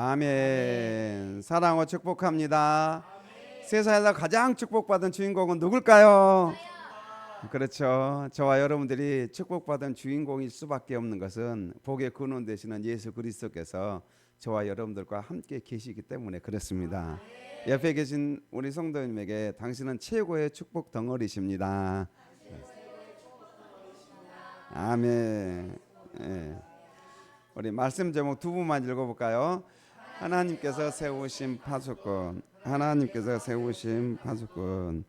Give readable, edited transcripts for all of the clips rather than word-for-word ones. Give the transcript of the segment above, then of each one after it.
아멘. 사랑하고 축복합니다. 세상에서 가장 축복받은 주인공은 누굴까요? 그렇죠. 저와 여러분들이 축복받은 주인공일 수밖에 없는 것은 복의 근원 되시는 예수 그리스도께서 저와 여러분들과 함께 계시기 때문에 그렇습니다. 옆에 계신 우리 성도님에게 당신은 최고의 축복 덩어리십니다. 아멘. 예. 우리 말씀 제목 두 분만 읽어볼까요? 하나님께서 세우신 파수꾼, 하나님께서 세우신 파수꾼.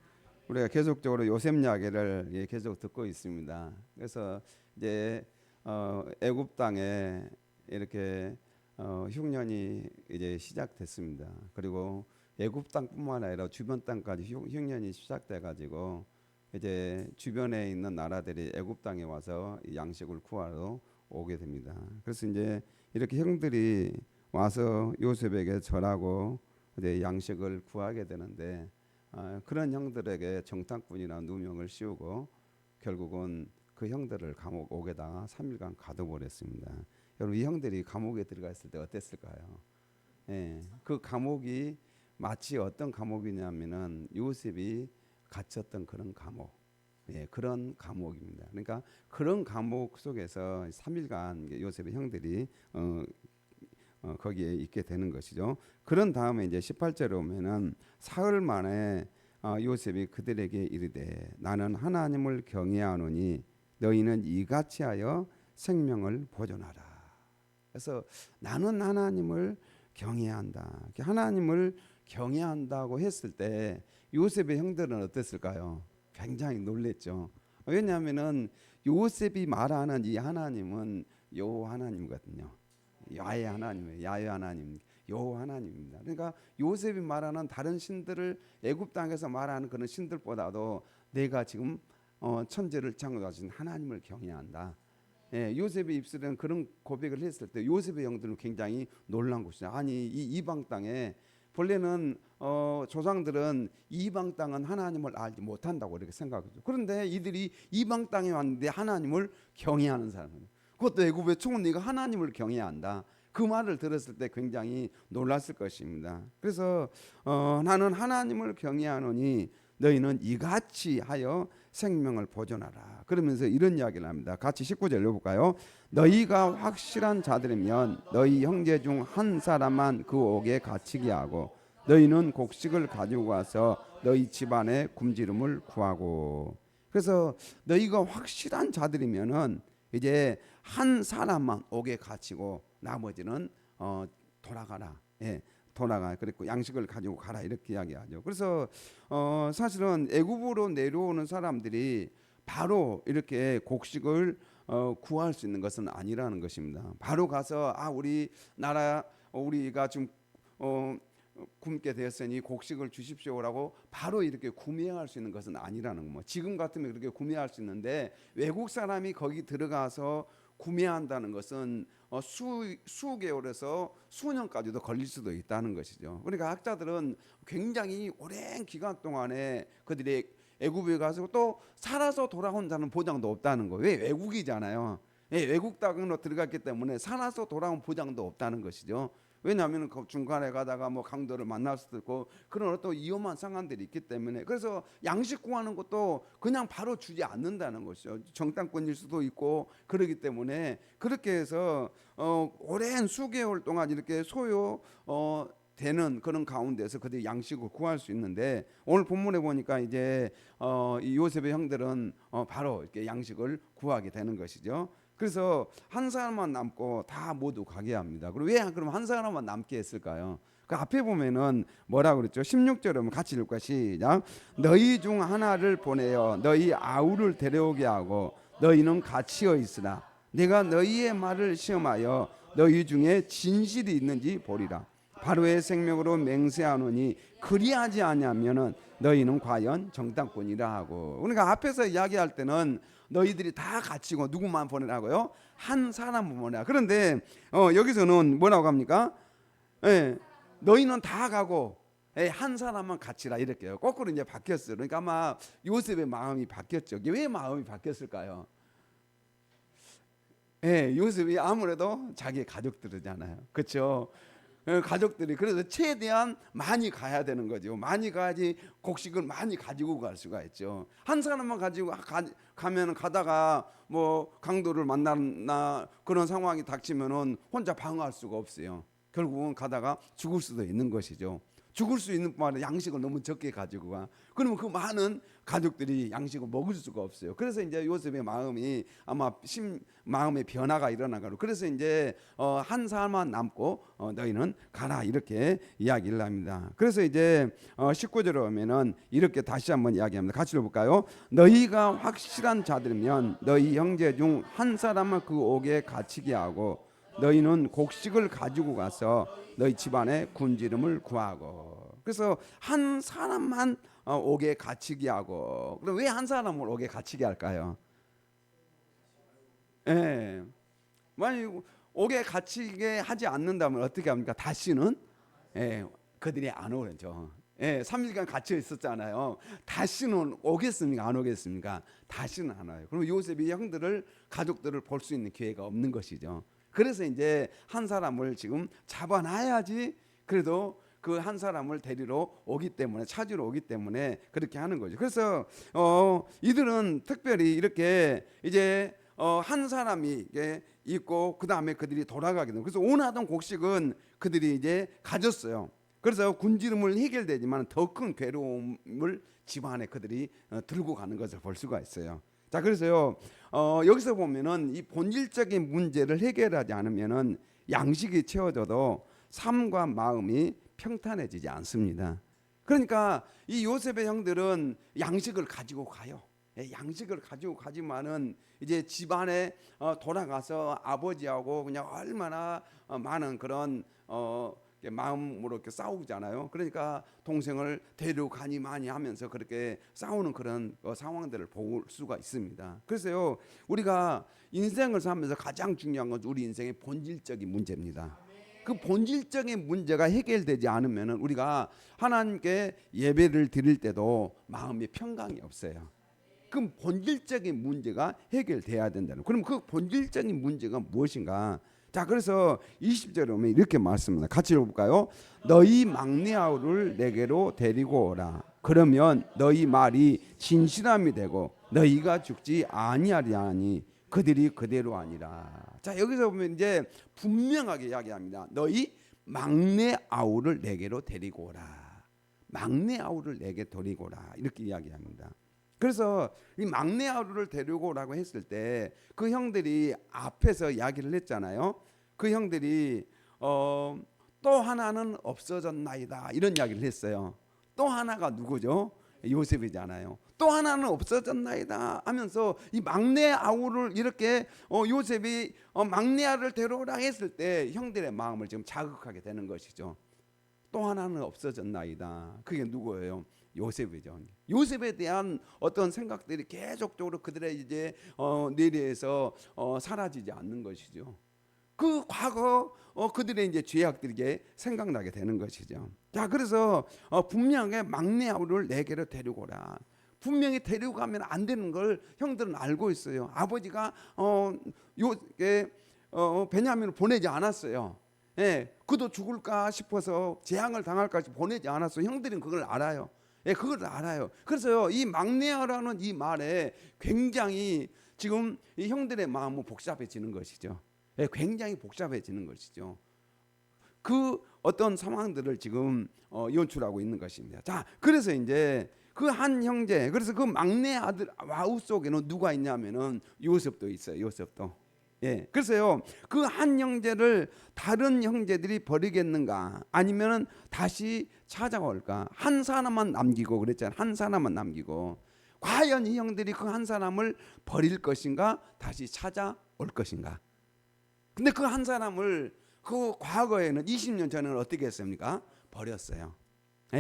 우리가 계속적으로 요셉 이야기를 계속 듣고 있습니다. 그래서 이제 애굽 땅에 이렇게 흉년이 이제 시작됐습니다. 그리고 애굽 땅뿐만 아니라 주변 땅까지 흉년이 시작돼가지고 이제 주변에 있는 나라들이 애굽 땅에 와서 양식을 구하러 오게 됩니다. 그래서 이제 이렇게 형들이 와서 요셉에게 절하고 이제 양식을 구하게 되는데 그런 형들에게 정탐꾼이나 누명을 씌우고 결국은 그 형들을 감옥 옥에다가 3일간 가둬버렸습니다. 여러분 이 형들이 감옥에 들어가 있을 때 어땠을까요? 예, 그 감옥이 마치 어떤 감옥이냐면은 요셉이 갇혔던 그런 감옥. 예, 그런 감옥입니다. 그러니까 그런 감옥 속에서 3일간 요셉의 형들이 거기에 있게 되는 것이죠. 그런 다음에 이제 18절에 오면은 사흘 만에 요셉이 그들에게 이르되 나는 하나님을 경외하노니 너희는 이같이 하여 생명을 보존하라. 그래서 나는 하나님을 경외한다. 하나님을 경외한다고 했을 때 요셉의 형들은 어땠을까요? 굉장히 놀랬죠. 왜냐하면은 요셉이 말하는 이 하나님은 여호와 하나님이거든요. 야훼 하나님이에요. 야훼 하나님, 여호와 하나님입니다. 그러니까 요셉이 말하는 다른 신들을 애굽 땅에서 말하는 그런 신들보다도 내가 지금 천지를 창조하신 하나님을 경외한다. 예, 요셉의 입술에는 그런 고백을 했을 때 요셉의 영들은 굉장히 놀란 것이죠. 아니 이 이방 땅에 본래는 조상들은 이방 땅은 하나님을 알지 못한다고 이렇게 생각하죠. 그런데 이들이 이방 땅에 왔는데 하나님을 경외하는 사람이에요. 그것도 애굽의 총리가 하나님을 경외한다. 그 말을 들었을 때 굉장히 놀랐을 것입니다. 그래서 나는 하나님을 경외하노니 너희는 이같이 하여 생명을 보존하라. 그러면서 이런 이야기를 합니다. 같이 19절 읽어볼까요? 너희가 확실한 자들이면 너희 형제 중 한 사람만 그 옥에 갇히게 하고 너희는 곡식을 가지고 와서 너희 집안에 굶주림을 구하고. 그래서 너희가 확실한 자들이면은 이제 한 사람만 옥에 갇히고 나머지는 돌아가라. 예. 돌아가. 그리고 양식을 가지고 가라 이렇게 이야기하죠. 그래서 사실은 애굽으로 내려오는 사람들이 바로 이렇게 곡식을 구할 수 있는 것은 아니라는 것입니다. 바로 가서 우리 나라 우리가 좀 굶게 되었으니 곡식을 주십시오라고 바로 이렇게 구매할 수 있는 것은 아니라는 거. 지금 같으면 그렇게 구매할 수 있는데 외국 사람이 거기 들어가서 구매한다는 것은 수개월에서 수년까지도 걸릴 수도 있다는 것이죠. 그러니까 학자들은 굉장히 오랜 기간 동안에 그들이 애굽에 가서 또 살아서 돌아온다는 보장도 없다는 거예요. 왜? 외국이잖아요. 예, 외국 땅으로 들어갔기 때문에 살아서 돌아온 보장도 없다는 것이죠. 왜냐하면 그 중간에 가다가 뭐 강도를 만날 수도 있고 그런 어떤 위험한 상황들이 있기 때문에. 그래서 양식 구하는 것도 그냥 바로 주지 않는다는 것이죠. 정탐꾼일 수도 있고 그러기 때문에 그렇게 해서 오랜 수개월 동안 이렇게 소요 되는 그런 가운데서 그들이 양식을 구할 수 있는데 오늘 본문에 보니까 이제 이 요셉의 형들은 바로 이렇게 양식을 구하게 되는 것이죠. 그래서 한 사람만 남고 다 모두 가게 합니다. 그럼 왜 그럼 한 사람만 남게 했을까요? 그 앞에 보면은 뭐라고 그랬죠? 16절에 같이 읽을까? 시작. 너희 중 하나를 보내어 너희 아우를 데려오게 하고 너희는 갇히어 있으라. 내가 너희의 말을 시험하여 너희 중에 진실이 있는지 보리라. 바로의 생명으로 맹세하노니 그리하지 아니하면은 너희는 과연 정탐꾼이라 하고. 그러니까 앞에서 이야기할 때는 너희들이 다 갇히고 누구만 보내라고요? 한 사람 보내라. 그런데 여기서는 뭐라고 합니까? 예, 너희는 다 가고 한 사람만 갇히라 이렇게요. 거꾸로 이제 바뀌었어요. 그러니까 아마 요셉의 마음이 바뀌었죠. 왜 마음이 바뀌었을까요? 예, 요셉이 아무래도 자기 가족들이잖아요. 그렇죠? 가족들이 그래서 최대한 많이 가야 되는 거죠. 많이 가야지 곡식을 많이 가지고 갈 수가 있죠. 한 사람만 가지고 가면 가다가 뭐 강도를 만나나 그런 상황이 닥치면은 혼자 방어할 수가 없어요. 결국은 가다가 죽을 수도 있는 것이죠. 죽을 수 있는 뿐만 아니라 양식을 너무 적게 가지고 가. 그러면 그 많은 가족들이 양식을 먹을 수가 없어요. 그래서 이제 요셉의 마음이 아마 마음의 변화가 일어나가지고 그래서 이제 한 사람만 남고 너희는 가라 이렇게 이야기를 합니다. 그래서 이제 19절에 오면은 이렇게 다시 한번 이야기합니다. 같이 읽어볼까요? 너희가 확실한 자들이면 너희 형제 중 한 사람만 그 옥에 갇히게 하고 너희는 곡식을 가지고 가서 너희 집안에 굶주림을 구하고. 그래서 한 사람만 옥에 갇히게 하고. 그럼 왜 한 사람을 옥에 갇히게 할까요? 예. 만약 옥에 갇히게 하지 않는다면 어떻게 합니까? 다시는 그들이 안 오죠. 3일간 갇혀 있었잖아요. 다시는 오겠습니까? 안 오겠습니까? 다시는 안 와요. 그럼 요셉이 형들을 가족들을 볼 수 있는 기회가 없는 것이죠. 그래서 이제 한 사람을 지금 잡아놔야지 그래도 그 한 사람을 데리러 오기 때문에 찾으러 오기 때문에 그렇게 하는 거죠. 그래서 이들은 특별히 이렇게 이제 한 사람이 있고 그 다음에 그들이 돌아가게 됩니다. 그래서 원하던 곡식은 그들이 이제 가졌어요. 그래서 굶주림을 해결되지만 더 큰 괴로움을 집안에 그들이 들고 가는 것을 볼 수가 있어요. 자, 그래서요 여기서 보면은 이 본질적인 문제를 해결하지 않으면은 양식이 채워져도 삶과 마음이 평탄해지지 않습니다. 그러니까 이 요셉의 형들은 양식을 가지고 가요. 양식을 가지고 가지만은 이제 집안에 돌아가서 아버지하고 그냥 얼마나 많은 그런 마음으로 이렇게 싸우잖아요. 그러니까 동생을 데려가니 많이 하면서 그렇게 싸우는 그런 상황들을 볼 수가 있습니다. 그래서요 우리가 인생을 살면서 가장 중요한 건 우리 인생의 본질적인 문제입니다. 그 본질적인 문제가 해결되지 않으면 우리가 하나님께 예배를 드릴 때도 마음의 평강이 없어요. 그 본질적인 문제가 해결돼야 된다는. 그럼 그 본질적인 문제가 무엇인가? 자, 그래서 20절에 오면 이렇게 말씀합니다. 같이 읽어볼까요? 너희 막내 아우를 내게로 데리고 오라. 그러면 너희 말이 진실함이 되고 너희가 죽지 아니하리하니 그들이 그대로 아니라. 자, 여기서 보면 이제 분명하게 이야기합니다. 너희 막내 아우를 내게로 데리고 오라. 막내 아우를 내게 데리고 오라. 이렇게 이야기합니다. 그래서 이 막내 아우를 데리고 오라고 했을 때 그 형들이 앞에서 이야기를 했잖아요. 그 형들이 또 하나는 없어졌나이다 이런 이야기를 했어요. 또 하나가 누구죠? 요셉이잖아요. 또 하나는 없어졌나이다 하면서 이 막내 아우를 이렇게 요셉이 막내 아를 데려오라 했을 때 형들의 마음을 지금 자극하게 되는 것이죠. 또 하나는 없어졌나이다. 그게 누구예요? 요셉이죠. 요셉에 대한 어떤 생각들이 계속적으로 그들의 이제 뇌리에서 사라지지 않는 것이죠. 그 과거 그들의 이제 죄악들이 생각나게 되는 것이죠. 자, 그래서 분명하게 막내 아우를 내게로 데리고 오라. 분명히 데리고 가면 안 되는 걸 형들은 알고 있어요. 아버지가 베냐민을 보내지 않았어요. 그도 죽을까 싶어서 재앙을 당할까 싶어 보내지 않았어요. 형들은 그걸 알아요. 그걸 알아요. 그래서요 이 막내아라는 이 말에 굉장히 지금 이 형들의 마음은 복잡해지는 것이죠. 굉장히 복잡해지는 것이죠. 그 어떤 상황들을 지금 연출하고 있는 것입니다. 자, 그래서 이제 그 한 형제, 그래서 그 막내 아들 아우 속에는 누가 있냐면은 요셉도 있어요. 요셉도. 그래서요 그 한 형제를 다른 형제들이 버리겠는가 아니면은 다시 찾아올까? 한 사람만 남기고 그랬잖아요. 한 사람만 남기고 과연 이 형들이 그 한 사람을 버릴 것인가 다시 찾아올 것인가? 근데 그 한 사람을 그 과거에는 20년 전에는 어떻게 했습니까? 버렸어요.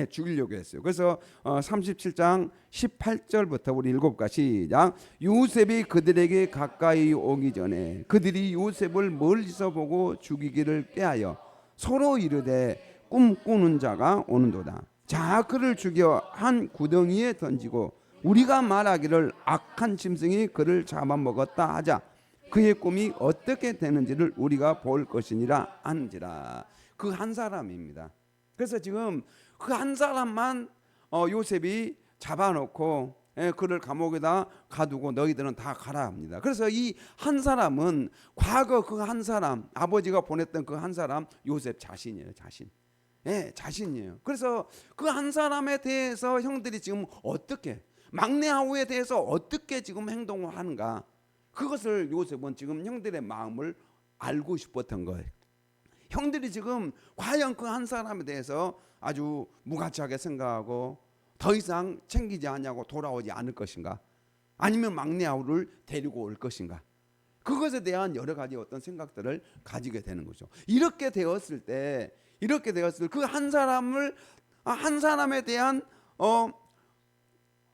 죽이려고 했어요. 그래서 37장 18절부터 우리 읽어볼까? 시작. 요셉이 그들에게 가까이 오기 전에 그들이 요셉을 멀리서 보고 죽이기를 꾀하여 서로 이르되 꿈꾸는 자가 오는도다. 자, 그를 죽여 한 구덩이에 던지고 우리가 말하기를 악한 짐승이 그를 잡아먹었다 하자. 그의 꿈이 어떻게 되는지를 우리가 볼 것이니라 하는지라. 그 한 사람입니다. 그래서 지금 그 한 사람만 요셉이 잡아놓고 그를 감옥에다 가두고 너희들은 다 가라 합니다. 그래서 이 한 사람은 과거 그 한 사람, 아버지가 보냈던 그 한 사람 요셉 자신이에요. 자신이에요. 그래서 그 한 사람에 대해서 형들이 지금 어떻게, 막내 아우에 대해서 어떻게 지금 행동을 하는가, 그것을 요셉은 지금 형들의 마음을 알고 싶었던 거예요. 형들이 지금 과연 그 한 사람에 대해서 아주 무가치하게 생각하고 더 이상 챙기지 않냐고 돌아오지 않을 것인가, 아니면 막내 아우를 데리고 올 것인가, 그것에 대한 여러 가지 어떤 생각들을 가지게 되는 거죠. 이렇게 되었을 때 그 한 사람에 대한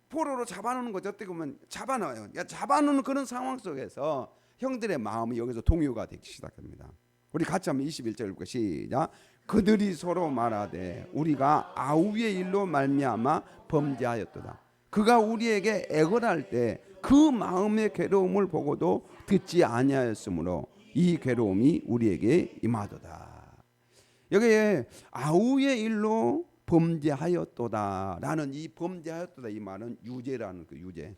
포로로 잡아놓는 거죠. 어떻게 보면 잡아놔요. 잡아놓는 그런 상황 속에서 형들의 마음이 여기서 동요가 되기 시작합니다. 우리 같이 한번 21절 읽고 시작. 그들이 서로 말하되 우리가 아우의 일로 말미암아 범죄하였도다. 그가 우리에게 애걸할 때 그 마음의 괴로움을 보고도 듣지 아니하였으므로 이 괴로움이 우리에게 임하도다. 여기에 아우의 일로 범죄하였도다라는 이 범죄하였도다, 이 말은 유죄라는 그 유죄.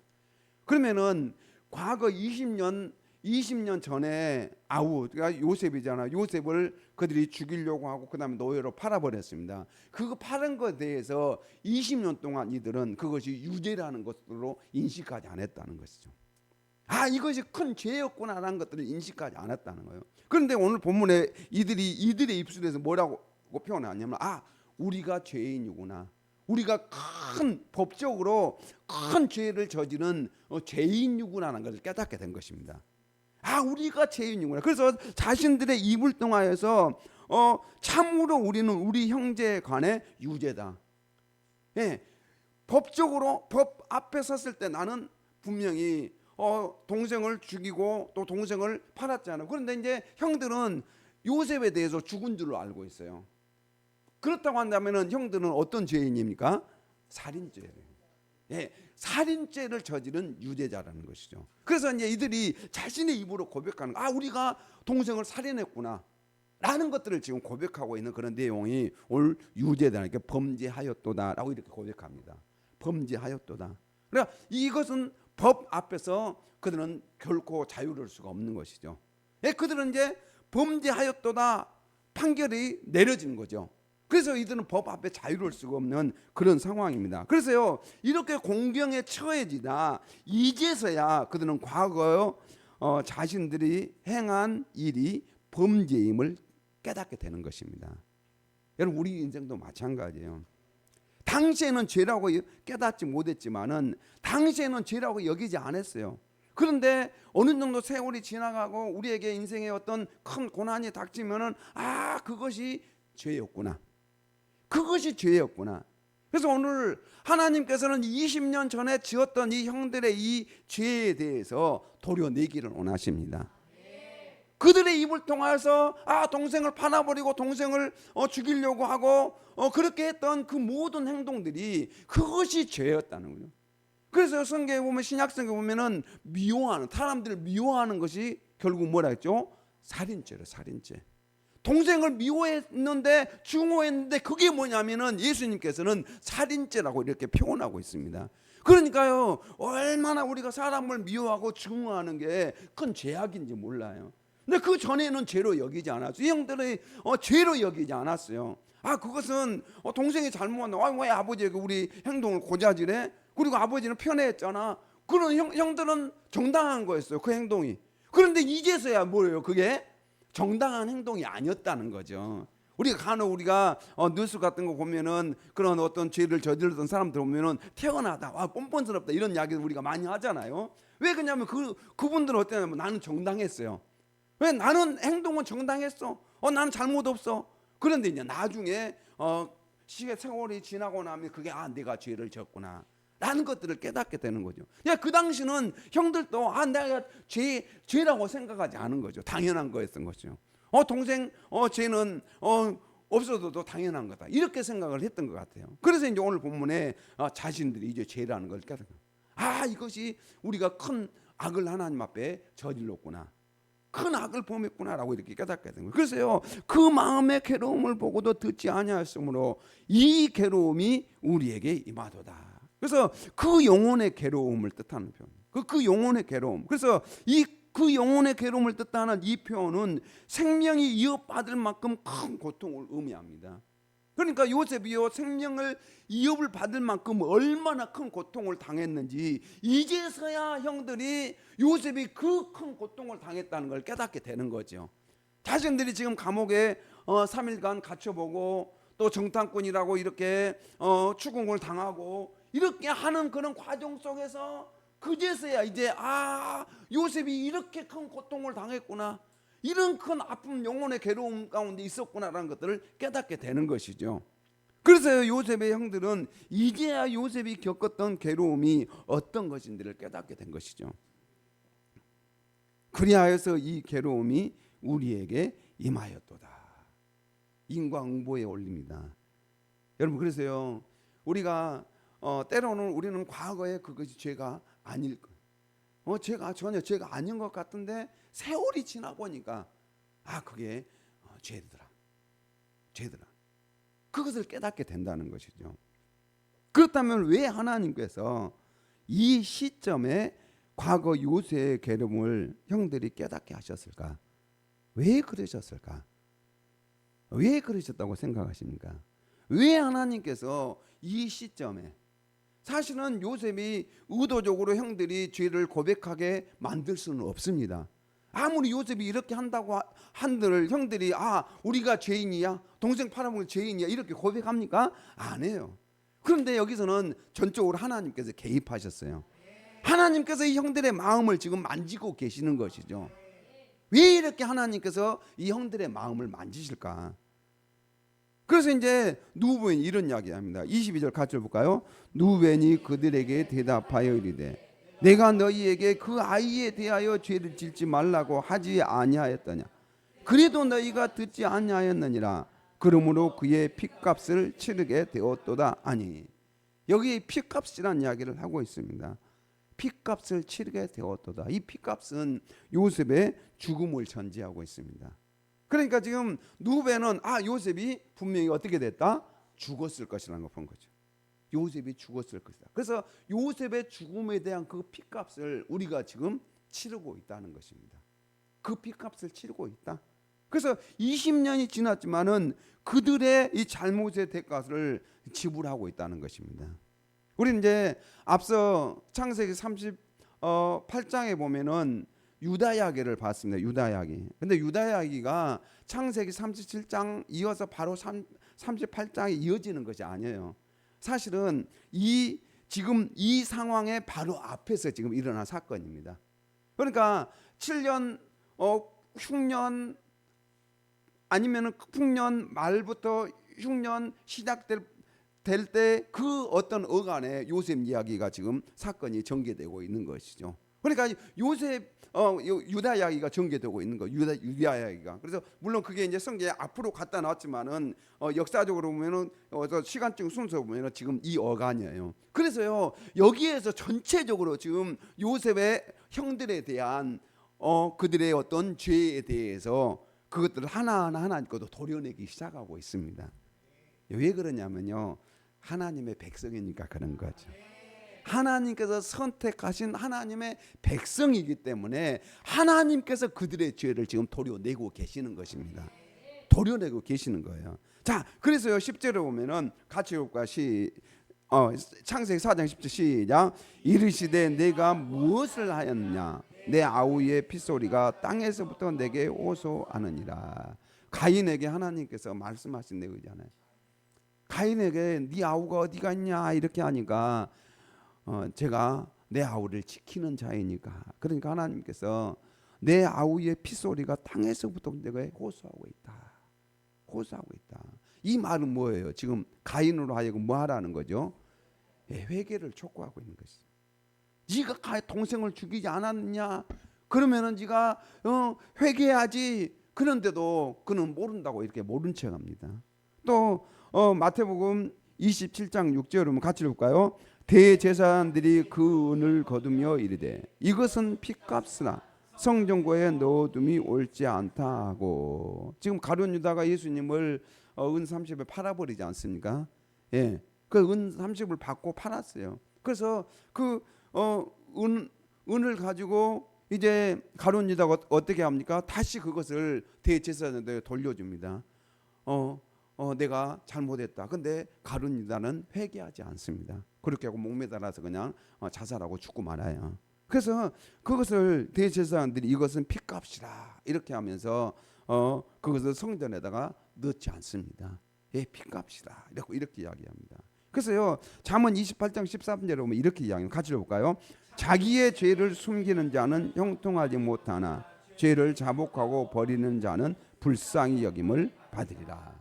그러면은 과거 20년 전에 아우, 그러니까 요셉이잖아. 요셉을 그들이 죽이려고 하고 그다음에 노예로 팔아버렸습니다. 그거 파는 것에 대해서 20년 동안 이들은 그것이 유죄라는 것으로 인식하지 않았다는 것이죠. 이것이 큰 죄였구나라는 것들을 인식하지 않았다는 거예요. 그런데 오늘 본문에 이들의 입술에서 뭐라고 표현하냐면 우리가 죄인이구나, 우리가 법적으로 큰 죄를 저지른 죄인이구나라는 것을 깨닫게 된 것입니다. 우리가 죄인이구나. 그래서 자신들의 입을 통하여서 참으로 우리는 우리 형제 간의 유죄다. 법적으로 법 앞에 섰을 때 나는 분명히 동생을 죽이고 또 동생을 팔았잖아요. 그런데 이제 형들은 요셉에 대해서 죽은 줄로 알고 있어요. 그렇다고 한다면 형들은 어떤 죄인입니까? 살인죄예요. 살인죄를 저지른 유죄자라는 것이죠. 그래서 이제 이들이 자신의 입으로 고백하는 우리가 동생을 살인했구나 라는 것들을 지금 고백하고 있는 그런 내용이 오늘 유죄다, 이렇게 범죄하였도다라고 이렇게 고백합니다. 범죄하였도다. 그러니까 이것은 법 앞에서 그들은 결코 자유로울 수가 없는 것이죠. 그들은 이제 범죄하였도다 판결이 내려진 거죠. 그래서 이들은 법 앞에 자유로울 수가 없는 그런 상황입니다. 그래서요, 이렇게 공경에 처해지다 이제서야 그들은 과거 자신들이 행한 일이 범죄임을 깨닫게 되는 것입니다. 여러분, 우리 인생도 마찬가지예요. 당시에는 죄라고 깨닫지 못했지만은 당시에는 죄라고 여기지 않았어요. 그런데 어느 정도 세월이 지나가고 우리에게 인생에 어떤 큰 고난이 닥치면은 그것이 죄였구나. 그것이 죄였구나. 그래서 오늘 하나님께서는 20년 전에 지었던 이 형들의 이 죄에 대해서 도려내기를 원하십니다. 그들의 입을 통해서 동생을 팔아버리고 동생을 죽이려고 하고 그렇게 했던 그 모든 행동들이 그것이 죄였다는 거죠. 그래서 성경에 보면, 신약 성경에 보면은 미워하는, 사람들을 미워하는 것이 결국 뭐라 했죠? 살인죄로, 살인죄. 동생을 미워했는데 증오했는데 그게 뭐냐면은 예수님께서는 살인죄라고 이렇게 표현하고 있습니다. 그러니까요, 얼마나 우리가 사람을 미워하고 증오하는 게 큰 죄악인지 몰라요. 근데 그 전에는 죄로 여기지 않았어요. 이 형들이 죄로 여기지 않았어요. 그것은 동생이 잘못한다. 왜 아버지에게 우리 행동을 고자질해? 그리고 아버지는 편애했잖아. 그런 형들은 정당한 거였어요, 그 행동이. 그런데 이제서야 뭐예요? 그게 정당한 행동이 아니었다는 거죠. 우리가 뉴스 같은 거 보면은 그런 어떤 죄를 저질렀던 사람들 보면은 태어나다 뻔뻔스럽다 이런 이야기를 우리가 많이 하잖아요. 왜 그러냐면 그분들은 어땠냐면 나는 정당했어요. 왜? 나는 행동은 정당했어. 나는 잘못 없어. 그런데 이제 나중에 세월이 지나고 나면 그게 내가 죄를 졌구나 라는 것들을 깨닫게 되는 거죠. 그 당시는 형들도 내가 죄라고 생각하지 않은 거죠. 당연한 거였던 거죠. 동생 죄는 없어도 당연한 거다 이렇게 생각을 했던 것 같아요. 그래서 이제 오늘 본문에 자신들이 이제 죄라는 걸 깨닫고 이것이 우리가 큰 악을 하나님 앞에 저질렀구나. 큰 악을 범했구나라고 이렇게 깨닫게 된 거예요. 그래서요, 그 마음의 괴로움을 보고도 듣지 아니하였으므로 이 괴로움이 우리에게 임하도다. 그래서 그 영혼의 괴로움을 뜻하는 표현. 그 영혼의 괴로움. 그래서 그 영혼의 괴로움을 뜻하는 이 표현은 생명이 이어받을 만큼 큰 고통을 의미합니다. 그러니까 요셉이요, 생명을 이업을 받을 만큼 얼마나 큰 고통을 당했는지 이제서야 형들이 요셉이 그 큰 고통을 당했다는 걸 깨닫게 되는 거죠. 자신들이 지금 감옥에 3일간 갇혀보고 또 정탐꾼이라고 이렇게 추궁을 당하고 이렇게 하는 그런 과정 속에서 그제서야 이제 요셉이 이렇게 큰 고통을 당했구나, 이런 큰 아픔, 영혼의 괴로움 가운데 있었구나라는 것들을 깨닫게 되는 것이죠. 그래서 요셉의 형들은 이제야 요셉이 겪었던 괴로움이 어떤 것인지를 깨닫게 된 것이죠. 그리하여서 이 괴로움이 우리에게 임하였도다. 인과응보에 올립니다. 여러분, 그래서요, 우리가 때로는 우리는 과거에 그것이 죄가 아닐 거, 죄가 전혀 죄가 아닌 것 같은데 세월이 지나 보니까 그게 죄더라. 그것을 깨닫게 된다는 것이죠. 그렇다면 왜 하나님께서 이 시점에 과거 요셉의 괴로움을 형들이 깨닫게 하셨을까? 왜 그러셨을까? 왜 그러셨다고 생각하십니까? 왜 하나님께서 이 시점에, 사실은 요셉이 의도적으로 형들이 죄를 고백하게 만들 수는 없습니다. 아무리 요셉이 이렇게 한다고 한들 형들이 우리가 죄인이야, 동생 팔아먹은 죄인이야 이렇게 고백합니까? 안 해요. 그런데 여기서는 전적으로 하나님께서 개입하셨어요. 하나님께서 이 형들의 마음을 지금 만지고 계시는 것이죠. 왜 이렇게 하나님께서 이 형들의 마음을 만지실까? 그래서 이제 누브벤이 이런 이야기합니다. 22절 같이 볼까요? 누브벤이 그들에게 대답하여 이르되 내가 너희에게 그 아이에 대하여 죄를 짓지 말라고 하지 아니하였더냐? 그래도 너희가 듣지 아니하였느니라. 그러므로 그의 핏값을 치르게 되었도다. 아니, 여기 핏값이라는 이야기를 하고 있습니다. 핏값을 치르게 되었도다. 이 핏값은 요셉의 죽음을 전제하고 있습니다. 그러니까 지금 누벤은 요셉이 분명히 어떻게 됐다? 죽었을 것이라는 걸 본 거죠. 요셉이 죽었을 것이다. 그래서 요셉의 죽음에 대한 그 핏값을 우리가 지금 치르고 있다는 것입니다. 그 핏값을 치르고 있다. 그래서 20년이 지났지만은 그들의 이 잘못의 대가를 지불하고 있다는 것입니다. 우리 이제 앞서 창세기 38장에 보면은 유다 이야기를 봤습니다. 유다 이야기. 근데 유다 이야기가 창세기 37장 이어서 바로 38장에 이어지는 것이 아니에요. 사실은 지금 이 상황의 바로 앞에서 지금 일어난 사건입니다. 그러니까 7년 흉년 아니면은 흉년 말부터 흉년 시작될 때 그 어떤 어간에 요셉 이야기가 지금 사건이 전개되고 있는 것이죠. 그러니까 요셉 유다 이야기가 전개되고 있는 거, 유다 이야기가. 그래서 물론 그게 이제 성경에 앞으로 갖다 놨지만은 역사적으로 보면은 시간적 순서 보면은 지금 이 어간이에요. 그래서요, 여기에서 전체적으로 지금 요셉의 형들에 대한 그들의 어떤 죄에 대해서 그것들을 하나하나 것도 도려내기 시작하고 있습니다. 왜 그러냐면요, 하나님의 백성이니까 그런 거죠. 하나님께서 선택하신 하나님의 백성이기 때문에 하나님께서 그들의 죄를 지금 도려내고 계시는 것입니다. 도려내고 계시는 거예요. 자, 그래서요 10절에 보면은 같이 읽을까? 창세기 4장 10절 시작. 이르시되 내가 무엇을 하였냐? 내 아우의 핏소리가 땅에서부터 내게 호소하느니라. 가인에게 하나님께서 말씀하신 내용이잖아요. 가인에게 네 아우가 어디 갔냐 이렇게 하니까 제가 내 아우를 지키는 자이니까, 그러니까 하나님께서 내 아우의 핏소리가 땅에서부터 내게 호소하고 있다. 이 말은 뭐예요? 지금 가인으로 하여금 뭐 하라는 거죠? 회개를 촉구하고 있는 것이죠. 네가 동생을 죽이지 않았느냐? 그러면은 네가 회개해야지. 그런데도 그는 모른다고 이렇게 모른 척합니다. 또 마태복음 27장 6절을 같이 읽을까요? 대제사장들이 그 은을 거두며 이르되 이것은 핏값이라 성전고에 넣어둠이 옳지 않다 하고. 지금 가룟 유다가 예수님을 은 30에 팔아버리지 않습니까? 예, 그 은 30을 받고 팔았어요. 그래서 그 은을 가지고 이제 가룟 유다가 어떻게 합니까? 다시 그것을 대제사장한테 돌려줍니다. 내가 잘못했다. 근데 가룟 유다는 회개하지 않습니다. 그렇게 하고 목매달아서 그냥 자살하고 죽고 말아요. 그래서 그것을 대제사장들이 이것은 핏값이라 이렇게 하면서 그것을 성전에다가 넣지 않습니다. 예, 핏값이다 이렇게 이야기합니다. 그래서요, 잠언 28장 13절에 보면 이렇게 이야기합니다. 같이 볼까요? 자기의 죄를 숨기는 자는 형통하지 못하나 죄를 자복하고 버리는 자는 불쌍히 여김을 받으리라.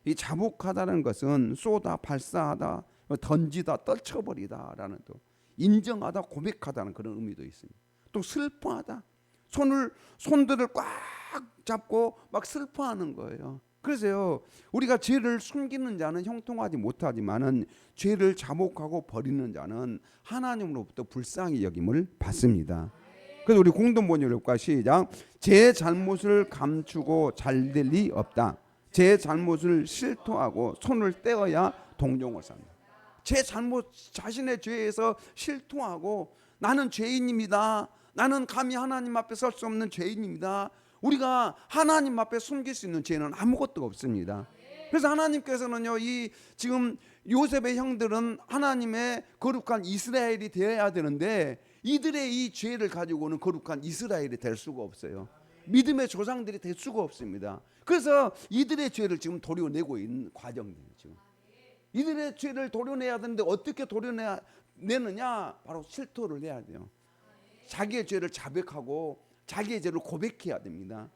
이 자복하다는 것은 쏘다, 발사하다, 던지다, 떨쳐버리다라는 또 인정하다, 고백하다는 그런 의미도 있습니다. 또 슬퍼하다, 손들을 꽉 잡고 막 슬퍼하는 거예요. 그래서요, 우리가 죄를 숨기는 자는 형통하지 못하지만은 죄를 자복하고 버리는 자는 하나님으로부터 불쌍히 여김을 받습니다. 그래서 우리 공동 번역과 시작. 제 잘못을 감추고 잘 될 리 없다. 제 잘못을 실토하고 손을 떼어야 동정을 삽니다. 제 잘못, 자신의 죄에서 실토하고 나는 죄인입니다. 나는 감히 하나님 앞에 설 수 없는 죄인입니다. 우리가 하나님 앞에 숨길 수 있는 죄는 아무것도 없습니다. 그래서 하나님께서는요, 이 지금 요셉의 형들은 하나님의 거룩한 이스라엘이 되어야 되는데 이들의 이 죄를 가지고는 거룩한 이스라엘이 될 수가 없어요. 믿음의 조상들이 될 수가 없습니다. 그래서 이들의 죄를 지금 도려내고 있는 과정이에요. 지금 이들의 죄를 도려내야 되는데 어떻게 도려내느냐? 바로 실토를 해야 돼요. 자기의 죄를 자백하고 자기의 죄를 고백해야 됩니다.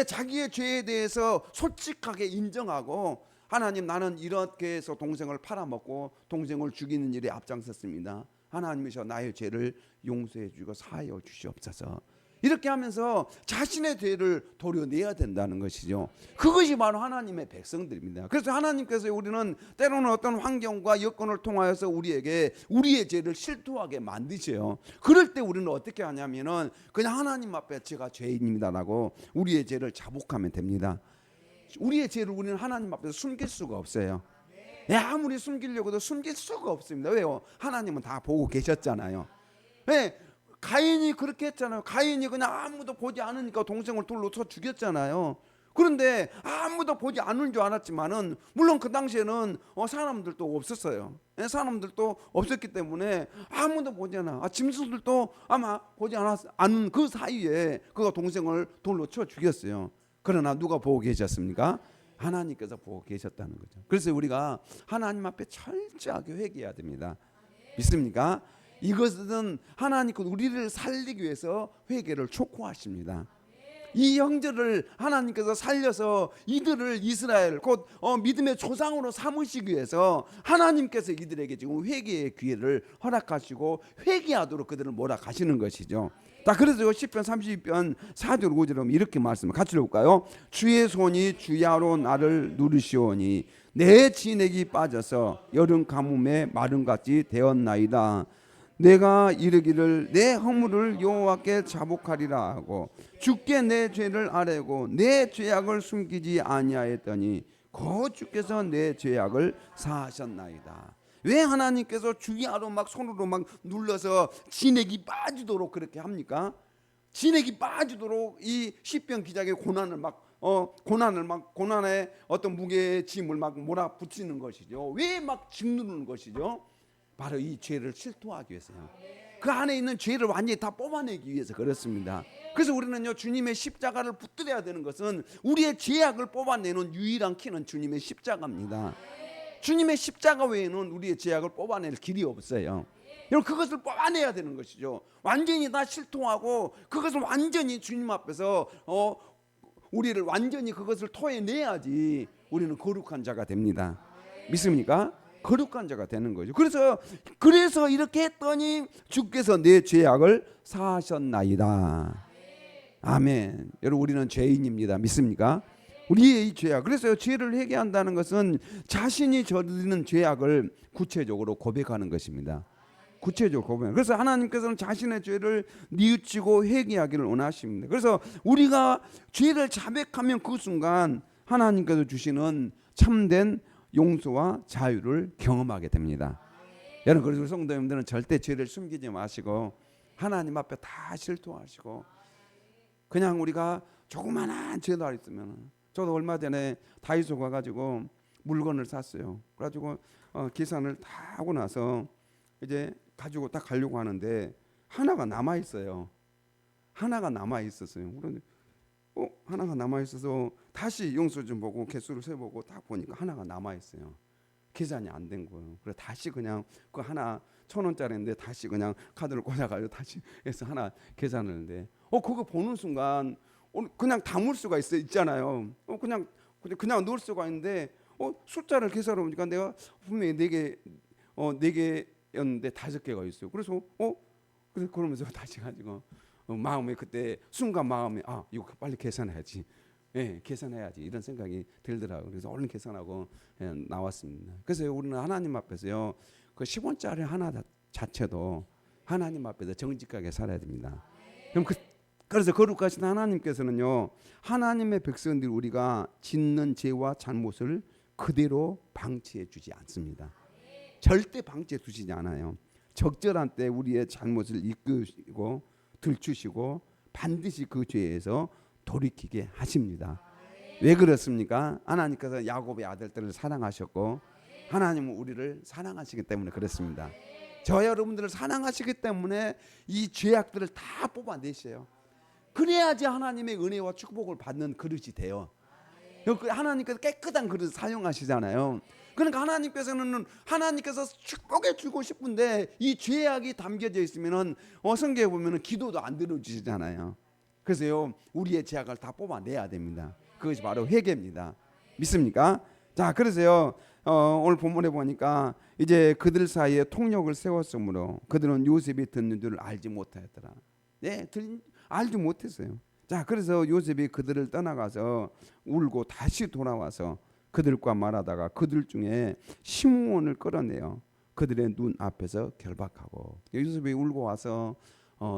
자기의 죄에 대해서 솔직하게 인정하고, 하나님, 나는 이렇게 해서 동생을 팔아먹고 동생을 죽이는 일에 앞장섰습니다. 하나님이셔 나의 죄를 용서해 주고 사하여 주시옵소서. 이렇게 하면서 자신의 죄를 도려내야 된다는 것이죠. 그것이 바로 하나님의 백성들입니다. 그래서 하나님께서 우리는 때로는 어떤 환경과 여건을 통하여서 우리에게 우리의 죄를 실토하게 만드세요. 그럴 때 우리는 어떻게 하냐면은 그냥 하나님 앞에 제가 죄인입니다라고 우리의 죄를 자복하면 됩니다. 우리의 죄를 우리는 하나님 앞에서 숨길 수가 없어요. 아무리 숨기려고도 숨길 수가 없습니다. 왜요? 하나님은 다 보고 계셨잖아요. 왜? 가인이 그렇게 했잖아요. 가인이 그냥 아무도 보지 않으니까 동생을 돌로 쳐 죽였잖아요. 그런데 아무도 보지 않은 줄 알았지만은 물론 그 당시에는 사람들도 없었어요. 사람들도 없었기 때문에 아무도 보지 않아. 짐승들도 아마 보지 않은 그 사이에 그가 동생을 돌로 쳐 죽였어요. 그러나 누가 보고 계셨습니까? 하나님께서 보고 계셨다는 거죠. 그래서 우리가 하나님 앞에 철저하게 회개해야 됩니다. 믿습니까? 이것은 하나님께서 우리를 살리기 위해서 회개를 촉구하십니다. 이 형제를 하나님께서 살려서 이들을 이스라엘 곧 믿음의 조상으로 삼으시기 위해서 하나님께서 이들에게 지금 회개의 기회를 허락하시고 회개하도록 그들을 몰아가시는 것이죠. 자, 그래서 시편 32편 4절 5절에 이렇게 말씀을 같이 읽을까요? 주의 손이 주야로 나를 누르시오니 내 진액이 빠져서 여름 가뭄에 마름같이 되었나이다. 내가 이르기를 내 허물을 여호와께 자복하리라 하고 주께 내 죄를 아뢰고 내 죄악을 숨기지 아니하였더니 곧 주께서 내 죄악을 사하셨나이다. 왜 하나님께서 주야로 막 손으로 막 눌러서 진액이 빠지도록 그렇게 합니까? 진액이 빠지도록 이 시편 기자의 고난을 고난의 어떤 무게의 짐을 막 몰아붙이는 것이죠. 왜 막 짓누르는 것이죠? 바로 이 죄를 실토하기 위해서요. 그 안에 있는 죄를 완전히 다 뽑아내기 위해서 그렇습니다. 그래서 우리는요, 주님의 십자가를 붙들어야 되는 것은 우리의 죄악을 뽑아내는 유일한 키는 주님의 십자가입니다. 주님의 십자가 외에는 우리의 죄악을 뽑아낼 길이 없어요. 여러분, 그것을 뽑아내야 되는 것이죠. 완전히 다 실토하고 그것을 완전히 주님 앞에서 우리를 완전히 그것을 토해내야지 우리는 거룩한 자가 됩니다. 믿습니까? 거룩한 자가 되는 거죠. 그래서 이렇게 했더니 주께서 내 죄악을 사하셨나이다. 아멘. 여러분, 우리는 죄인입니다. 믿습니까? 우리의 이 죄악. 그래서 죄를 회개한다는 것은 자신이 저지르는 죄악을 구체적으로 고백하는 것입니다. 구체적으로 고백해요. 그래서 하나님께서는 자신의 죄를 뉘우치고 회개하기를 원하십니다. 그래서 우리가 죄를 자백하면 그 순간 하나님께서 주시는 참된 용서와 자유를 경험하게 됩니다. 여러분, 그래서 우리 성도님들은 절대 죄를 숨기지 마시고 하나님 앞에 다 실토하시고, 그냥 우리가 조그만한 죄도 있으면, 저도 얼마 전에 다이소 가가지고 물건을 샀어요. 그래가지고 계산을 다 하고 나서 이제 가지고 딱 가려고 하는데 하나가 남아 있어요. 하나가 남아 있었어요. 그런데 하나가 남아 있어서 다시 영수증 보고 개수를 세보고 딱 보니까 하나가 남아 있어요. 계산이 안 된 거예요. 그래서 다시 그냥 그 하나 1,000원짜리인데 다시 그냥 카드를 꽂아가지고 다시 해서 하나 계산을 했는데 그거 보는 순간 그냥 담을 수가 있잖아요. 그냥 넣을 수가 있는데 숫자를 계산해 보니까 내가 분명히 네 개였는데 5개가 있어요. 그래서 그러면서 다시 가지고 마음에 그때 순간 마음에 이거 빨리 계산해야지. 예, 계산해야지 이런 생각이 들더라고요. 그래서 얼른 계산하고 나왔습니다. 그래서 우리는 하나님 앞에서요, 그 10원짜리 하나 자체도 하나님 앞에서 정직하게 살아야 됩니다. 그래서 거룩하신 하나님께서는요, 하나님의 백성들 우리가 짓는 죄와 잘못을 그대로 방치해 주지 않습니다. 절대 방치해 두시지 않아요. 적절한 때 우리의 잘못을 이끄시고 들추시고 반드시 그 죄에서 돌이키게 하십니다. 왜 그렇습니까? 하나님께서 야곱의 아들들을 사랑하셨고 하나님은 우리를 사랑하시기 때문에 그렇습니다. 저 여러분들을 사랑하시기 때문에 이 죄악들을 다 뽑아내셔요. 그래야지 하나님의 은혜와 축복을 받는 그릇이 돼요. 하나님께서 깨끗한 그릇을 사용하시잖아요. 그러니까 하나님께서 축복해 주고 싶은데 이 죄악이 담겨져 있으면은 성경에 보면은 기도도 안 들어주시잖아요. 그래서요, 우리의 죄악을 다 뽑아내야 됩니다. 그것이 바로 회개입니다. 믿습니까? 자, 그래서요, 오늘 본문에 보니까 이제 그들 사이에 통력을 세웠으므로 그들은 요셉이 듣는 줄을 알지 못하였더라. 네, 알지 못했어요. 자, 그래서 요셉이 그들을 떠나가서 울고 다시 돌아와서 그들과 말하다가 그들 중에 시므온을 끌어내어 그들의 눈 앞에서 결박하고, 요셉이 울고 와서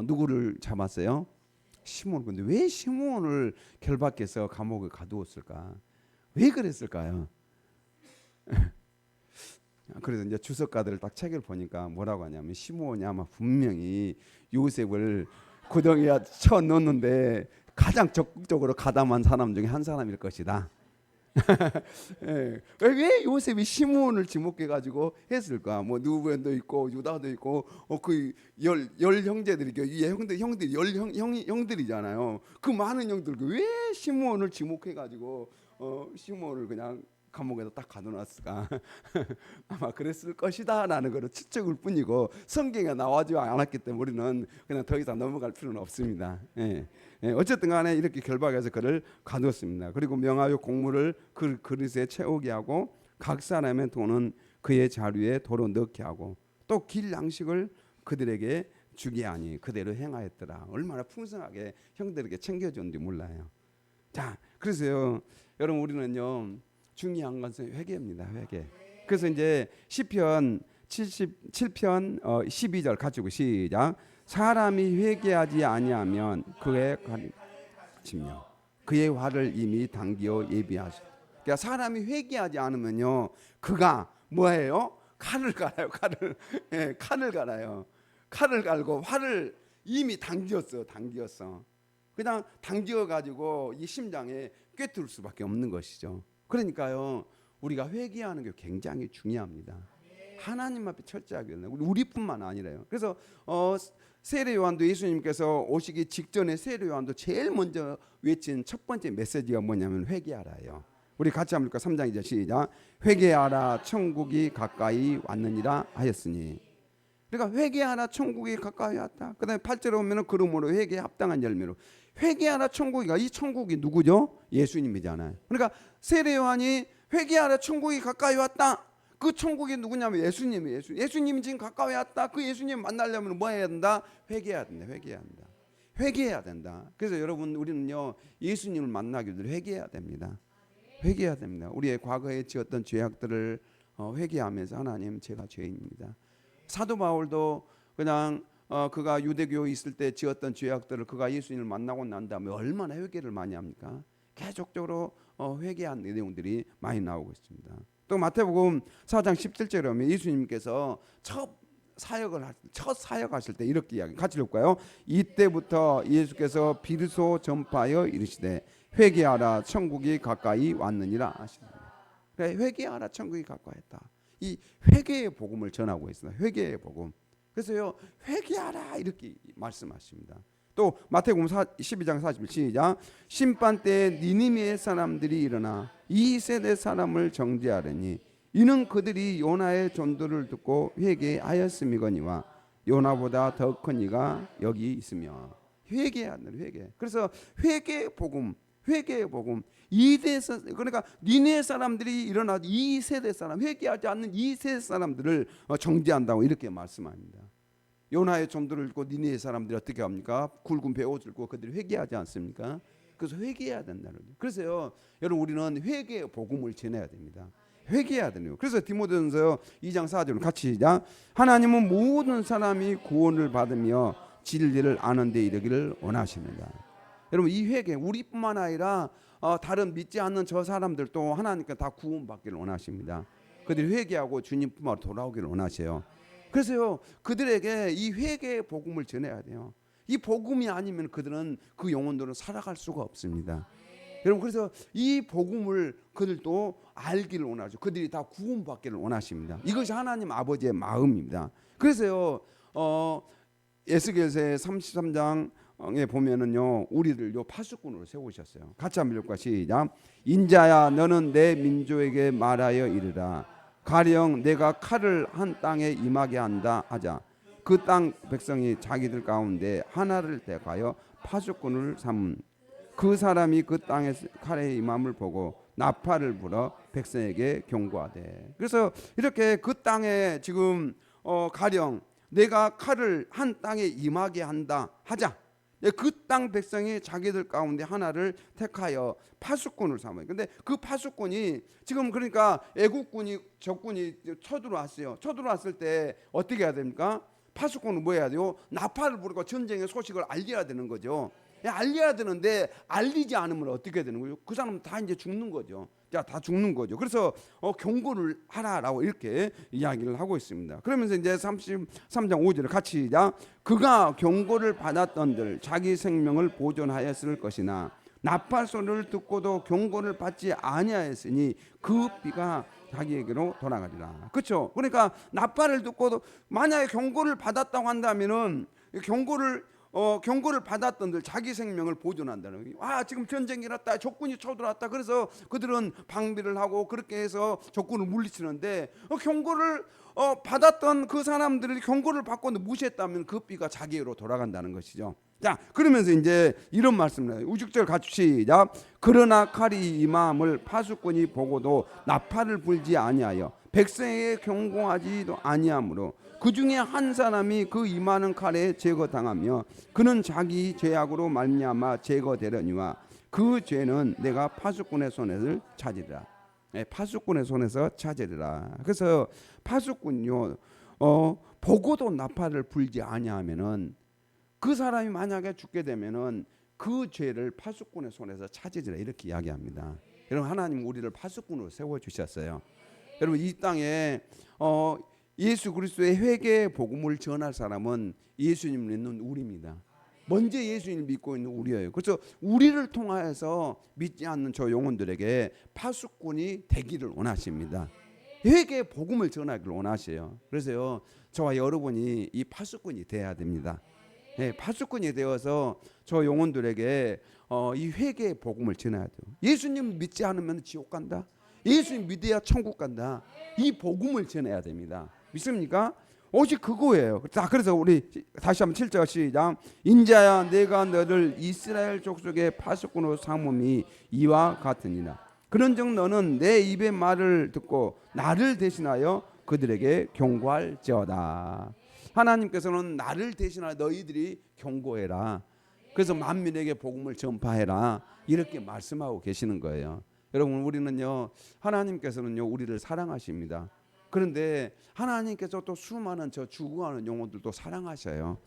누구를 잡았어요? 시므온. 근데 왜 시므온을 결박해서 감옥에 가두었을까? 왜 그랬을까요? 그래서 이제 주석가들 딱 책을 보니까 뭐라고 하냐면, 시므온이 아마 분명히 요셉을 구덩이에 쳐 넣었는데 가장 적극적으로 가담한 사람 중에 한 사람일 것이다. 예. 왜 요셉이 시므온을 지목해 가지고 했을까? 뭐 누벤도 있고 유다도 있고 그 열 형제들이 형들이 형들이잖아요. 그 많은 형들 왜 시므온을 지목해 가지고 시므온을 그냥 감옥에다 딱 가둬놨을까? 아마 그랬을 것이다라는 거로 추측일 뿐이고 성경에 나와지 않았기 때문에 우리는 그냥 더 이상 넘어갈 필요는 없습니다. 예. 어쨌든 간에 이렇게 결박해서 그를 가두었습니다. 그리고 명하여 곡물을 그 그릇에 채우게 하고 각 사람의 돈은 그의 자루에 도로 넣게 하고 또 길 양식을 그들에게 주게 하니 그대로 행하였더라. 얼마나 풍성하게 형들에게 챙겨줬는지 몰라요. 자, 그래서요, 여러분, 우리는요, 중요한 것은 회개입니다. 회개. 그래서 이제 시편 77편 12절 가지고 시작. 사람이 회개하지 아니하면 그의 가르치며 그의 화를 이미 당기어 예비하시다. 그러니까 사람이 회개하지 않으면요, 그가 뭐예요? 칼을 갈아요. 칼을. 예, 칼을 갈아요. 칼을 갈고 화를 이미 당겼어. 그냥 당겨 가지고 이 심장에 꿰뚫을 수밖에 없는 것이죠. 그러니까요, 우리가 회개하는 게 굉장히 중요합니다. 하나님 앞에 철저하게 우리뿐만 아니라요. 그래서 세례 요한도 예수님께서 오시기 직전에 세례 요한도 제일 먼저 외친 첫 번째 메시지가 뭐냐면 회개하라요. 우리 같이 한번 읽을까? 3장 2절 시작. 회개하라 천국이 가까이 왔느니라 하였으니. 그러니까 회개하라 천국이 가까이 왔다. 그다음에 8절에 오면은 그러므로 회개에 합당한 열매로. 회개하라 천국이가, 이 천국이 누구죠? 예수님이잖아요. 그러니까 세례 요한이 회개하라 천국이 가까이 왔다. 그 천국이 누구냐면 예수님이에요. 예수님이 지금 가까이 왔다. 그 예수님 만나려면 뭐 해야 된다? 회개해야 된다. 그래서 여러분, 우리는요, 예수님을 만나기 위해 회개해야 됩니다. 우리의 과거에 지었던 죄악들을 회개하면서 하나님, 제가 죄인입니다. 사도 바울도 그냥 그가 유대교에 있을 때 지었던 죄악들을 그가 예수님을 만나고 난 다음에 얼마나 회개를 많이 합니까? 계속적으로 회개한 내용들이 많이 나오고 있습니다. 또 마태복음 4장 17절에 보면 예수님께서 첫 사역하실 때 이렇게 이야기 같이 읽을까요? 이때부터 예수께서 비로소 전파하여 이르시되 회개하라 천국이 가까이 왔느니라 하십니다. 그러니까 회개하라 천국이 가까이 왔다. 이 회개의 복음을 전하고 있습니다. 회개의 복음. 그래서요 회개하라 이렇게 말씀하십니다. 또 마태복음 12장 40절 시작. 심판 때에 니느웨 사람들이 일어나 이 세대 사람을 정죄하려니 이는 그들이 요나의 전도를 듣고 회개하였음이거니와 요나보다 더 큰 이가 여기 있으며. 회개하는 회개. 그래서 회개의 복음, 회개의 복음. 이대에서 그러니까 니네 사람들이 일어나 이 세대 사람, 회개하지 않는 이 세대 사람들을 정죄한다고 이렇게 말씀합니다. 요나의 전도를 듣고 니네 사람들이 어떻게 합니까? 굵은 배옷을 입고 그들이 회개하지 않습니까? 그래서 회개해야 된다는 거죠. 그래서요, 여러분 우리는 회개의 복음을 전해야 됩니다. 회개해야 되는 거예요. 그래서 디모데전서 2장 4절 같이 시작. 하나님은 모든 사람이 구원을 받으며 진리를 아는 데 이르기를 원하십니다. 여러분 이 회개 우리뿐만 아니라 다른 믿지 않는 저 사람들도 하나님께 다 구원받기를 원하십니다. 그들이 회개하고 주님 품으로 돌아오기를 원하세요. 그래서요 그들에게 이 회개의 복음을 전해야 돼요. 이 복음이 아니면 그들은 그 영혼들은 살아갈 수가 없습니다. 여러분 그래서 이 복음을 그들도 알기를 원하죠. 그들이 다 구원받기를 원하십니다. 이것이 하나님 아버지의 마음입니다. 그래서요 에스겔서 33장에 보면은요 우리를 요 파수꾼으로 세우셨어요. 같이 한번 읽을까 시작. 인자야 너는 내 민족에게 말하여 이르라. 가령 내가 칼을 한 땅에 임하게 한다 하자. 그 땅 백성이 자기들 가운데 하나를 택하여 파수꾼을 삼은 그 사람이 그 땅에 칼의 임함을 보고 나팔을 불어 백성에게 경고하되. 그래서 이렇게 그 땅에 지금 가령 내가 칼을 한 땅에 임하게 한다 하자. 그 땅 백성이 자기들 가운데 하나를 택하여 파수꾼을 삼아요. 근데 그 파수꾼이 지금 그러니까 애국군이 적군이 쳐들어왔어요. 쳐들어왔을 때 어떻게 해야 됩니까? 파수꾼은 뭐 해야 돼요? 나팔을 부르고 전쟁의 소식을 알려야 되는 거죠. 알려야 되는데 알리지 않으면 어떻게 되는 거죠? 그 사람은 다 이제 죽는 거죠. 다 죽는 거죠. 그래서 경고를 하라라고 이렇게 이야기를 하고 있습니다. 그러면서 이제 33장 5절을 같이 시작. 그가 경고를 받았던들 자기 생명을 보존하였을 것이나 나팔 소리를 듣고도 경고를 받지 아니하였으니 그 피가 자기에게로 돌아가리라. 그렇죠? 그러니까 나팔을 듣고도 만약에 경고를 받았다고 한다면은 경고를 받았던들 자기 생명을 보존한다는 거예요. 지금 전쟁이 났다, 적군이 쳐들어왔다. 그래서 그들은 방비를 하고 그렇게 해서 적군을 물리치는데 경고를 받았던 그 사람들이 경고를 받고 무시했다면 그 삐가 자기로 돌아간다는 것이죠. 자, 그러면서 이제 이런 말씀을 해요. 6절 같이 시작. 그러나 칼이 임함을 파수꾼이 보고도 나팔을 불지 아니하여 백성에게 경고하지도 아니하므로 그 중에 한 사람이 그 임하는 칼에 제거당하며 그는 자기 죄악으로 말미암아 제거되려니와 그 죄는 내가 파수꾼의 손에서 찾으리라. 파수꾼의 손에서 찾으리라. 그래서 파수꾼요 보고도 나팔을 불지 아니하면은 그 사람이 만약에 죽게 되면은 그 죄를 파수꾼의 손에서 찾으리라 이렇게 이야기합니다. 여러분 하나님 우리를 파수꾼으로 세워 주셨어요. 여러분 이 땅에 예수 그리스도의 회개의 복음을 전할 사람은 예수님 믿는 우리입니다. 먼저 예수님을 믿고 있는 우리예요. 그래서 우리를 통하여서 믿지 않는 저 영혼들에게 파수꾼이 되기를 원하십니다. 회개의 복음을 전하기를 원하셔요. 그래서요 저와 여러분이 이 파수꾼이 돼야 됩니다. 파수꾼이 되어서 저 영혼들에게 이 회개의 복음을 전해야 돼요. 예수님 믿지 않으면 지옥 간다. 예수님 믿어야 천국 간다. 이 복음을 전해야 됩니다. 믿습니까? 오직 그거예요. 자, 그래서 우리 다시 한번 7절 시작. 인자야 내가 너를 이스라엘 족속의 파수꾼으로 삼음이 이와 같으니라. 그런즉 너는 내 입의 말을 듣고 나를 대신하여 그들에게 경고할지어다. 하나님께서는 나를 대신하여 너희들이 경고해라. 그래서 만민에게 복음을 전파해라. 이렇게 말씀하고 계시는 거예요. 여러분 우리는요 하나님께서는요 우리를 사랑하십니다. 그런데 하나님께서 또 수많은 저 죽어가는 영혼들도 사랑하셔요.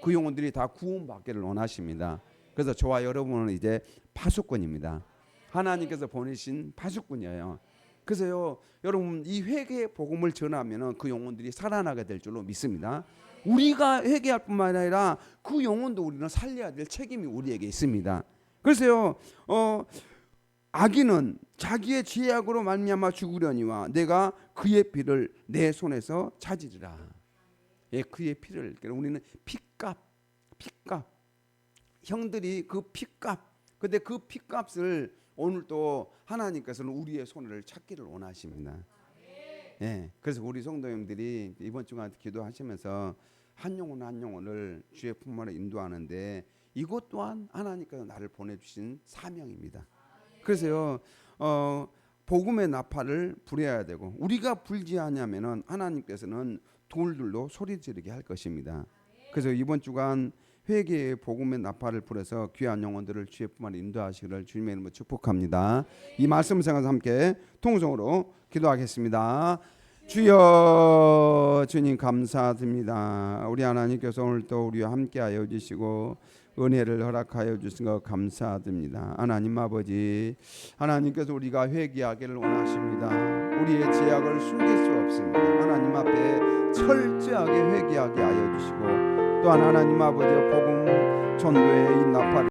그 영혼들이 다 구원받기를 원하십니다. 그래서 저와 여러분은 이제 파수꾼입니다. 하나님께서 보내신 파수꾼이에요. 그래서요, 여러분 이 회개의 복음을 전하면은 그 영혼들이 살아나게 될 줄로 믿습니다. 우리가 회개할 뿐만 아니라 그 영혼도 우리는 살려야 될 책임이 우리에게 있습니다. 그래서요, 악인은 자기의 죄악으로 말미암아 죽으려니와 내가 그의 피를 내 손에서 찾으리라. 예, 그의 피를. 우리는 피값. 형들이 그 피값. 근데 그 피값을 오늘 또 하나님께서는 우리의 손을 찾기를 원하십니다. 예, 그래서 우리 성도 형들이 이번 주간 기도하시면서 한 영혼 한 영혼을 주의 품으로 인도하는데 이것 또한 하나님께서 나를 보내주신 사명입니다. 그래서요, 복음의 나팔을 불어야 되고 우리가 불지 않으면은 하나님께서는 돌들로 소리 지르게 할 것입니다. 그래서 이번 주간 회개의 복음의 나팔을 불어서 귀한 영혼들을 주의 품으로 인도하시기를 주님의 이름으로 축복합니다. 이 말씀 생각해서 함께 통성으로 기도하겠습니다. 주여, 주님 감사드립니다. 우리 하나님께서 오늘 또 우리와 함께하여 주시고 은혜를 허락하여 주신 것 감사드립니다. 하나님 아버지, 하나님께서 우리가 회개하기를 원하십니다. 우리의 죄악을 숨길 수 없습니다. 하나님 앞에 철저하게 회개하게 하여 주시고 또한 하나님 아버지의 복음 전도의 이 나팔을